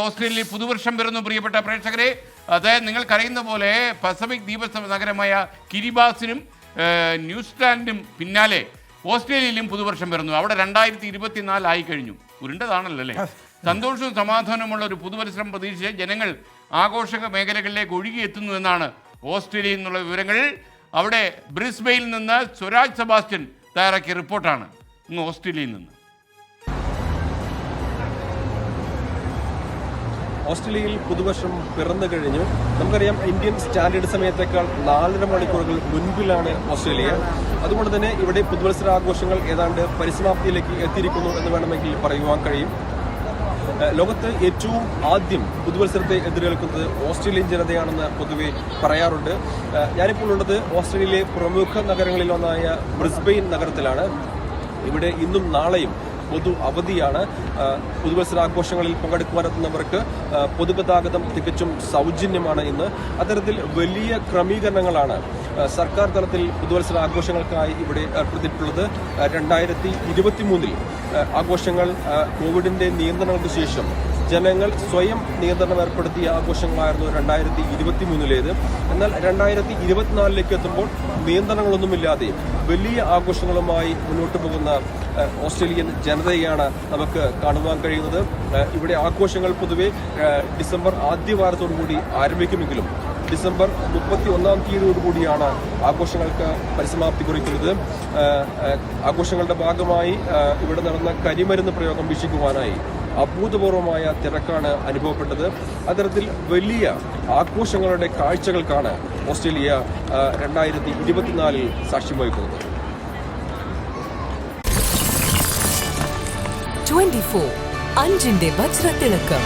ഓസ്ട്രേലിയയിൽ പുതുവർഷം വരുന്നു പ്രിയപ്പെട്ട പ്രേക്ഷകരെ. അതായത് നിങ്ങൾക്കറിയുന്ന പോലെ പസഫിക് ദ്വീപ നഗരമായ കിരിബാസിനും ന്യൂസിലാൻഡിനും പിന്നാലെ ഓസ്ട്രേലിയയിലും പുതുവർഷം വരുന്നു. അവിടെ 2024 ആയി കഴിഞ്ഞു. ഉരുണ്ടതാണല്ലോ അല്ലേ? സന്തോഷവും സമാധാനമുള്ള ഒരു പുതുവത്സരം പ്രതീക്ഷിച്ച് ജനങ്ങൾ ആഘോഷ മേഖലകളിലേക്ക് ഒഴുകിയെത്തുന്നു എന്നാണ് ഓസ്ട്രേലിയയിൽ നിന്നുള്ള വിവരങ്ങൾ. അവിടെ ബ്രിസ്ബെയിൽ നിന്ന് സ്വരാജ് സെബാസ്റ്റ്യൻ തയ്യാറാക്കിയ റിപ്പോർട്ടാണ് ഇന്ന് ഓസ്ട്രേലിയയിൽ നിന്ന്. ഓസ്ട്രേലിയയിൽ പുതുവർഷം പിറന്നു കഴിഞ്ഞു. നമുക്കറിയാം ഇന്ത്യൻ സ്റ്റാൻഡേർഡ് സമയത്തേക്കാൾ 4.5 മണിക്കൂറുകൾ മുൻപിലാണ് ഓസ്ട്രേലിയ. അതുകൊണ്ട് തന്നെ ഇവിടെ പുതുവത്സരാഘോഷങ്ങൾ ഏതാണ്ട് പരിസമാപ്തിയിലേക്ക് എത്തിയിരിക്കുന്നു എന്ന് വേണമെങ്കിൽ പറയുവാൻ കഴിയും. ലോകത്ത് ഏറ്റവും ആദ്യം പുതുവത്സരത്തെ എതിരേൽക്കുന്നത് ഓസ്ട്രേലിയൻ ജനതയാണെന്ന് പൊതുവെ പറയാറുണ്ട്. ഞാനിപ്പോൾ ഉള്ളത് ഓസ്ട്രേലിയയിലെ പ്രമുഖ നഗരങ്ങളിലൊന്നായ ബ്രിസ്ബെയിൻ നഗരത്തിലാണ്. ഇവിടെ ഇന്നും നാളെയും പൊതു അവധിയാണ്. പുതുവത്സരാഘോഷങ്ങളിൽ പങ്കെടുക്കുവാനെത്തുന്നവർക്ക് പൊതുഗതാഗതം തികച്ചും സൗജന്യമാണ് ഇന്ന്. അത്തരത്തിൽ വലിയ ക്രമീകരണങ്ങളാണ് സർക്കാർ തലത്തിൽ പുതുവത്സരാഘോഷങ്ങൾക്കായി ഇവിടെ ഏർപ്പെടുത്തിയിട്ടുള്ളത്. 2023 ആഘോഷങ്ങൾ കോവിഡിന്റെ നിയന്ത്രണങ്ങൾക്ക് ശേഷം ജനങ്ങൾ സ്വയം നിയന്ത്രണം ഏർപ്പെടുത്തിയ ആഘോഷങ്ങളായിരുന്നു 2023 എന്നാൽ 2024 എത്തുമ്പോൾ നിയന്ത്രണങ്ങളൊന്നുമില്ലാതെ വലിയ ആഘോഷങ്ങളുമായി മുന്നോട്ട് പോകുന്ന ഓസ്ട്രേലിയൻ ജനതയാണ് നമുക്ക് കാണുവാൻ കഴിയുന്നത്. ഇവിടെ ആഘോഷങ്ങൾ പൊതുവെ ഡിസംബർ ആദ്യവാരത്തോടുകൂടി ആരംഭിക്കുമെങ്കിലും ഡിസംബർ 31 തീയതിയോടുകൂടിയാണ് ആഘോഷങ്ങൾക്ക് പരിസമാപ്തി കുറിക്കുന്നത്. ആഘോഷങ്ങളുടെ ഭാഗമായി ഇവിടെ നടന്ന കരിമരുന്ന് പ്രയോഗം വീക്ഷിക്കുവാനായി അഭൂതപൂർവമായ തിരക്കാണ് അനുഭവപ്പെട്ടത്. അത്തരത്തിൽ വലിയ ആഘോഷങ്ങളുടെ കാഴ്ചകൾക്കാണ് ഓസ്ട്രേലിയ 2024 സാക്ഷ്യം വഹിക്കുന്നത്. 24 അഞ്ചിന്റെ വജ്രത്തിളക്കം.